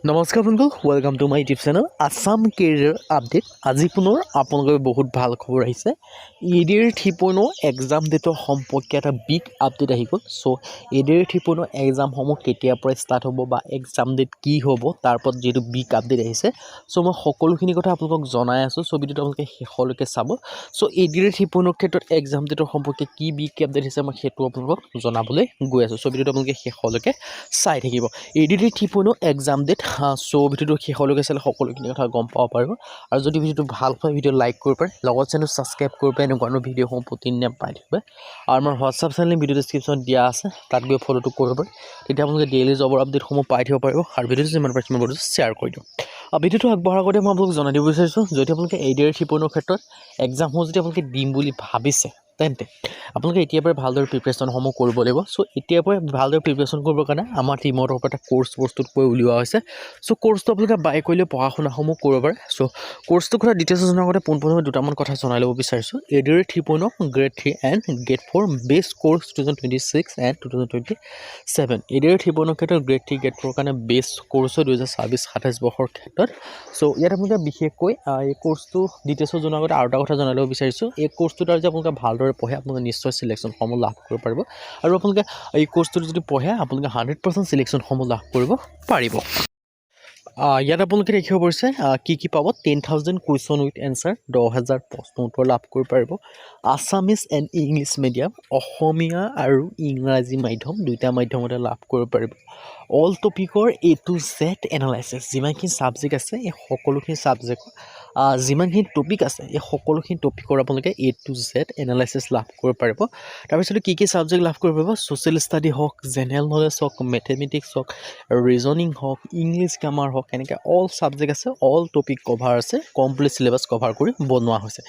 নমস্কাৰ বন্ধু, welcome to my YouTube channel Assam career update. আজি পুনৰ আপোনালোকৰ বহুত ভাল খবৰ আহিছে। ADR 3.0 এক্সাম ডেটৰ সম্পৰ্কে এটা বিগ আপডেট আহি গ'ল। চ' ADR 3.0 এক্সামসমূহ কেতিয়াৰ পৰা ষ্টাৰ্ট হ'ব বা এক্সাম ডেট কি হ'ব তাৰ ওপৰত যিহেতু বিগ আপডেট আহিছে। চ' মই সকলোখিনি কথা আপোনালোকক জনাই আছোঁ। চ' ভিডিঅ'টো আপোনালোকে শেষলৈকে চাব। চ' ADR 3.0 ক্ষেত্ৰত এক্সাম ডেটৰ সম্পৰ্কে কি বিগ আপডেট আহিছে মই সেইটো আপোনালোকক জনাবলৈ গৈ আছোঁ। চ' ভিডিঅ'টো আপোনালোকে শেষলৈকে চাই থাকিব। ADR 3.0 এক্সাম ডেট চ' ভিডিঅ'টো শেষলৈকে চালে সকলোখিনি কথা গম পাব পাৰিব। আৰু যদি ভিডিঅ'টো ভাল পায় ভিডিঅ' লাইক কৰিব পাৰে, লগত চেনেল ছাবস্ক্ৰাইব কৰিব পাৰে, এনেকুৱা ধৰণৰ ভিডিঅ'সমূহ প্ৰতিদিনে পাই থাকিব। আৰু আমাৰ হোৱাটছআপ চেনেল ভিডিঅ' ডেছক্ৰিপশ্যনত দিয়া আছে, তাত গৈ ফ'ল'টো কৰিব পাৰে। তেতিয়া আপোনালোকে ডেইলি জবৰ আপডেটসমূহ পাই থাকিব পাৰিব। আৰু ভিডিঅ'টো যিমান পাৰে সিমান ভিডিঅ'টো শ্বেয়াৰ কৰি দিওঁ। ভিডিঅ'টো আগবঢ়াৰ আগতে মই আপোনালোকক জনাই দিব বিচাৰিছোঁ, যদি আপোনালোকে ADR 3.0 ক্ষেত্ৰত এক্সামসমূহ যদি আপোনালোকে দিম বুলি ভাবিছে তেন্তে আপোনালোকে এতিয়াৰ পৰাই ভালদৰে প্ৰিপেৰেশ্যনসমূহ কৰিব লাগিব। চ' এতিয়াৰ পৰাই ভালদৰে প্ৰিপেৰেশ্যন কৰিবৰ কাৰণে আমাৰ টিমৰ তৰফৰ এটা কোৰ্চ প্ৰস্তুত কৰি উলিওৱা হৈছে। চ' কোৰ্চটো আপোনালোকে বাই কৰিলে পঢ়া শুনাসমূহ কৰিব পাৰে। চ' কোৰ্চটোৰ কথা ডিটেইলছ জনাৰ আগতে পোনপ্ৰথমে দুটামান কথা জনাই ল'ব বিচাৰিছোঁ। ADR 3.0 grade 3 and grade 4 best course 2026 and 2027। ADR 3.0 ক্ষেত্ৰত গ্ৰেড 3 গ্ৰেড 4 কাৰণে বেষ্ট কোৰ্চ হয় 2026-27 বৰ্ষৰ ক্ষেত্ৰত। চ' ইয়াত আপোনালোকে বিশেষকৈ এই কোৰ্চটো ডিটেইলছ জনাৰ আগতে আৰু এটা কথা জনাই ল'ব বিচাৰিছোঁ। এই কোৰ্চটোৰ দ্বাৰা যে আপোনালোকে ভালদৰে পঢ়ে আপোনালোকে নিশ্চয় চিলেকশ্যনসমূহ লাভ কৰিব পাৰিব। আৰু আপোনালোকে এই কোৰ্চটোত যদি পঢ়ে আপোনালোকে 100% চিলেকশ্যনসমূহ লাভ কৰিব পাৰিব। ইয়াত আপোনালোকে দেখিব পাৰিছে কি পাব। 10,000 কুৱেশ্যন উইথ এনচাৰ, 10,000 প্ৰশ্ন উত্তৰ লাভ কৰিব পাৰিব। আছামিজ এণ্ড ইংলিছ মিডিয়াম, অসমীয়া আৰু ইংৰাজী মাধ্যম দুইটা মাধ্যমতে লাভ কৰিব পাৰিব। অল টপিকৰ A to Z এনালাইচিছ, যিমানখিনি ছাবজেক্ট আছে এই সকলোখিনি ছাবজেক্টৰ যিমানখিনি টপিক আছে এই সকলোখিনি টপিকৰ আপোনালোকে A to Z এনালাইচিছ লাভ কৰিব পাৰিব। তাৰপিছত কি ছাবজেক্ট লাভ কৰিব পাৰিব, ছ'চিয়েল ষ্টাডি হওক, জেনেৰেল নলেজ হওক, মেথমেটিক্স হওক, ৰিজনিং হওক, ইংলিছ গ্ৰামাৰ হওক, এনেকৈ অল ছাবজেক্ট আছে, অল টপিক কভাৰ আছে, কমপ্লিট চিলেবাছ কভাৰ কৰি বনোৱা হৈছে।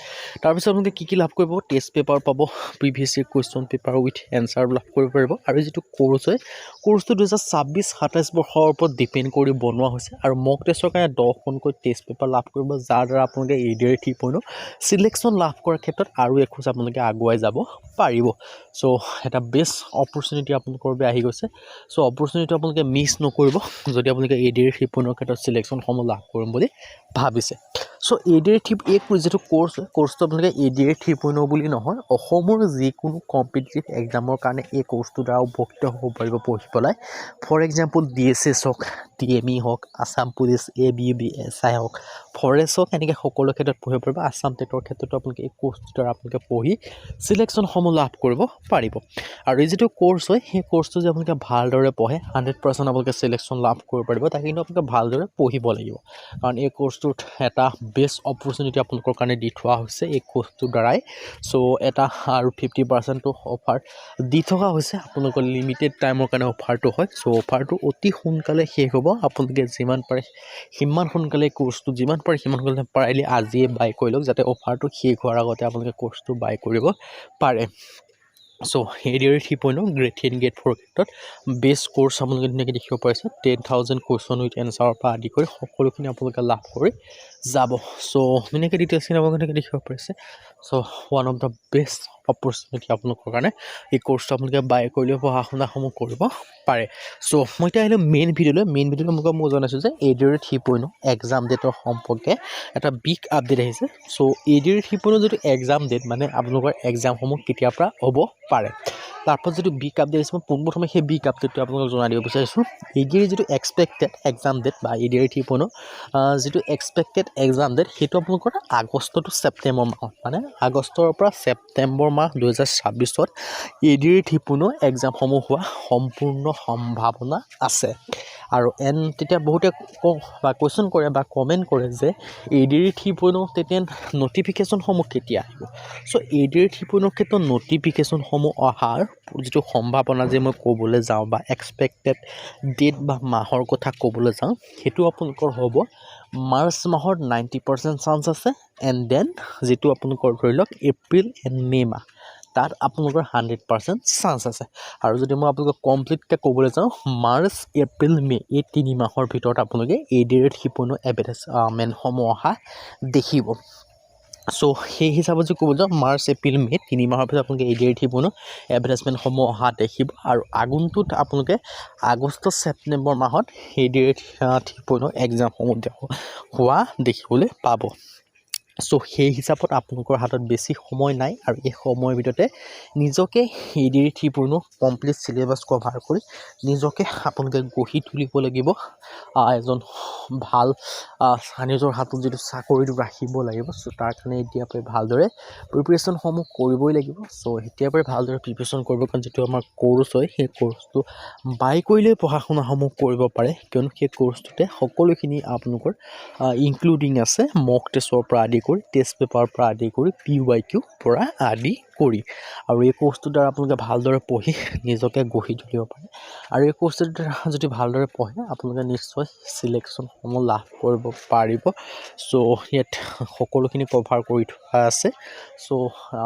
তাৰপিছত আপোনালোকে কি লাভ কৰিব, টেষ্ট পেপাৰ পাব, previous year question paper with answer লাভ কৰিব পাৰিব। আৰু যিটো কোৰ্চ হয় কোৰ্চটো 2026-27 বৰ্ষৰ ওপৰত ডিপেণ্ড কৰি বনোৱা হৈছে। আৰু মক টেষ্টৰ কাৰণে 10খনকৈ টেষ্ট পেপাৰ লাভ কৰিব, যাৰ দ্বাৰা আপোনালোকে ADR 3.0 চিলেকশ্যন লাভ কৰাৰ ক্ষেত্ৰত আৰু এখোজ আপোনালোকে আগুৱাই যাব পাৰিব। চ' এটা বেষ্ট অপৰচুনিটি আপোনালোকৰ বাবে আহি গৈছে। চ' অপৰচুনিটি আপোনালোকে মিছ নকৰিব যদি আপোনালোকে ADR 3.0 ক্ষেত্ৰত চিলেকশ্যনসমূহ লাভ কৰিম বুলি ভাবিছে। চ' ADR 3 যিটো কোৰ্চটো আপোনালোকে ADR 3.0 বুলি নহয়, অসমৰ যিকোনো কম্পিটিটিভ এক্সামৰ কাৰণে এই কোৰ্চটোৰ দ্বাৰা উপকৃত হ'ব পাৰিব পঢ়ি পেলাই। ফৰ এক্সাম্পল DSS হওক, TME হওক, আছাম পুলিচ, ABUB SI হওক, ফৰেষ্ট হওক, এনেকৈ সকলো ক্ষেত্ৰত পঢ়িব পাৰিব। আছাম টেটৰ ক্ষেত্ৰতো আপোনালোকে এই কোৰ্চটোৰ দ্বাৰা আপোনালোকে পঢ়ি চিলেকশ্যনসমূহ লাভ কৰিব পাৰিব। আৰু এই যিটো কোৰ্চ হয় সেই কোৰ্চটো যে আপোনালোকে ভালদৰে পঢ়ে 100% আপোনালোকে চিলেকশ্যন লাভ কৰিব পাৰিব। তাকে কিন্তু আপোনালোকে ভালদৰে পঢ়িব লাগিব, কাৰণ এই কোৰ্চটোত এটা বেষ্ট অপৰচুনিটি আপোনালোকৰ কাৰণে দি থোৱা হৈছে এই কোৰ্চটোৰ দ্বাৰাই। চ' এটা আৰু 50% অফাৰ দি থকা হৈছে আপোনালোকৰ লিমিটেড টাইমৰ কাৰণে অফাৰটো হয়। চ' অফাৰটো অতি সোনকালে শেষ হ'ব। আপোনালোকে যিমান পাৰে সিমান সোনকালে কোৰ্চটো যিমান পাৰে সিমান সোনকালে পাৰিলে আজিয়ে বাই কৰি লওক, যাতে অফাৰটো শেষ হোৱাৰ আগতে আপোনালোকে কোৰ্চটো বাই কৰিব পাৰে। চ' ADR 3.0 গ্ৰেড 3 গ্ৰেড 4 ক্ষেত্ৰত বেষ্ট কোৰ্চ আপোনালোকে ধুনীয়াকৈ দেখিব পাৰিছে। 10,000 কুৱেশ্যন উইথ এনচাৰৰ পৰা আদি কৰি সকলোখিনি আপোনালোকে লাভ কৰি যাব। চ' ধুনীয়াকৈ ডিটেইলছখিনি আপোনালোকে দেখিব পাৰিছে। So' one of the best opportunity আপোনালোকৰ কাৰণে এই কোৰ্চটো আপোনালোকে বাই কৰিলেও পঢ়া শুনাসমূহ কৰিব পাৰে। চ' মই এতিয়া আহিলোঁ মেইন ভিডিঅ'লৈ আপোনালোকক মই জনাইছোঁ যে ADR 3.0 এক্সাম ডেটৰ সম্পৰ্কে এটা বিগ আপডেট আহিছে। চ' ADR 3.0 যিটো এক্সাম ডেট মানে আপোনালোকৰ এক্সামসমূহ কেতিয়াৰ পৰা হ'ব পাৰে, তাৰপৰা যিটো বিগ আপডেট আহিছে মই পোনপ্ৰথমে সেই বিগ আপডেটটো আপোনালোকক জনাই দিব বিচাৰিছোঁ। ADR যিটো এক্সপেক্টেড এক্সাম ডেট বা ADR 3.0 যিটো এক্সপেক্টেড এক্সাম ডেট সেইটো আপোনালোকৰ আগষ্ট টু ছেপ্টেম্বৰ মাহত, মানে আগষ্টৰ পৰা ছেপ্টেম্বৰ মাহ 2026ত ADR 3.0 এক্সামসমূহ হোৱা সম্পূৰ্ণ সম্ভাৱনা আছে। আৰু তেতিয়া বহুতে কুৱেশ্যন কৰে বা কমেণ্ট কৰে যে ADR 3.0 তেতিয়া নটিফিকেশ্যনসমূহ কেতিয়া আহিব। চ' ADR 3.0 ক্ষেত্ৰত নটিফিকেশ্যনসমূহ অহাৰ যিটো সম্ভাৱনা যে মই ক'বলৈ যাওঁ বা এক্সপেক্টেড ডেট বা মাহৰ কথা ক'বলৈ যাওঁ, সেইটো আপোনালোকৰ হ'ব মাৰ্চ মাহৰ 90% চান্স আছে। এণ্ড দেন যিটো আপোনালোকৰ ধৰি লওক এপ্ৰিল এণ্ড মে' মাহ, তাত আপোনালোকৰ 100% চান্স আছে। আৰু যদি মই আপোনালোকক কমপ্লিটকৈ ক'বলৈ যাওঁ, মাৰ্চ এপ্ৰিল মে' এই 3 মাহৰ ভিতৰত আপোনালোকে ADR 3.0 মেনসমূহ অহা দেখিব। চ' সেই হিচাপত যদি ক'ব যাওঁ মাৰ্চ এপ্ৰিল মে' 3 মাহৰ পিছত আপোনালোকে ADR 3.0 এডভাৰটাইজমেণ্টসমূহ অহা দেখিব আৰু আগন্তুক আপোনালোকে আগষ্ট ছেপ্টেম্বৰ মাহত ADR 3.0 এক্সামসমূহ হোৱা দেখিবলৈ পাব। চ' সেই হিচাপত আপোনালোকৰ হাতত বেছি সময় নাই আৰু এই সময়ৰ ভিতৰতে নিজকে ADR 3.0 কমপ্লিট চিলেবাছ কভাৰ কৰি নিজকে আপোনালোকে গঢ়ি তুলিব লাগিব। এজন ভাল নিজৰ হাতত যিটো চাকৰিটো ৰাখিব লাগিব। চ' তাৰ কাৰণে এতিয়াৰ পৰাই ভালদৰে প্ৰিপেৰেশ্যনসমূহ কৰিবই লাগিব। চ' এতিয়াৰ পৰাই ভালদৰে প্ৰিপেৰেশ্যন কৰিব কাৰণ যিটো আমাৰ কোৰ্চ হয় সেই কোৰ্চটো বাই কৰিলে পঢ়া শুনাসমূহ কৰিব পাৰে কিয়নো সেই কোৰ্চটোতে সকলোখিনি আপোনালোকৰ ইনক্লুডিং আছে মক টেষ্টৰ পৰা আদি কৰি টেষ্ট পেপাৰৰ পৰা আদি কৰি PYQ পৰা আদি কৰি আৰু এই কোৰ্চটোৰ দ্বাৰা আপোনালোকে ভালদৰে পঢ়ি নিজকে গঢ়ি তুলিব পাৰে আৰু এই কোৰ্চটোৰ দ্বাৰা যদি ভালদৰে পঢ়ে আপোনালোকে নিশ্চয় চিলেকশ্যনসমূহ লাভ কৰিব পাৰিব। চ' ইয়াত সকলোখিনি কভাৰ কৰি থোৱা আছে। চ'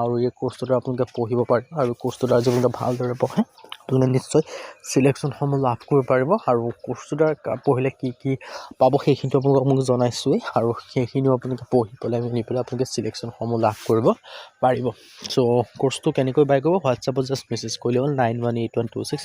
আৰু এই কোৰ্চটোৰ দ্বাৰা আপোনালোকে পঢ়িব পাৰে আৰু কোৰ্চটোৰ দ্বাৰা যদি আপোনালোকে ভালদৰে পঢ়ে আপোনালোকে নিশ্চয় চিলেকশ্যনসমূহ লাভ কৰিব পাৰিব আৰু কোৰ্চটোৰ দ্বাৰা পঢ়িলে কি পাব সেইখিনিতো আপোনালোকক মোক জনাইছোঁৱেই আৰু সেইখিনিও আপোনালোকে পঢ়ি পেলাই মেলি পেলাই আপোনালোকে চিলেকশ্যনসমূহ লাভ কৰিব পাৰিব। চ' কোৰ্চটো কেনেকৈ বাই কৰিব হোৱাটছআপত জাষ্ট মেছেজ কৰিলে হ'ল 918126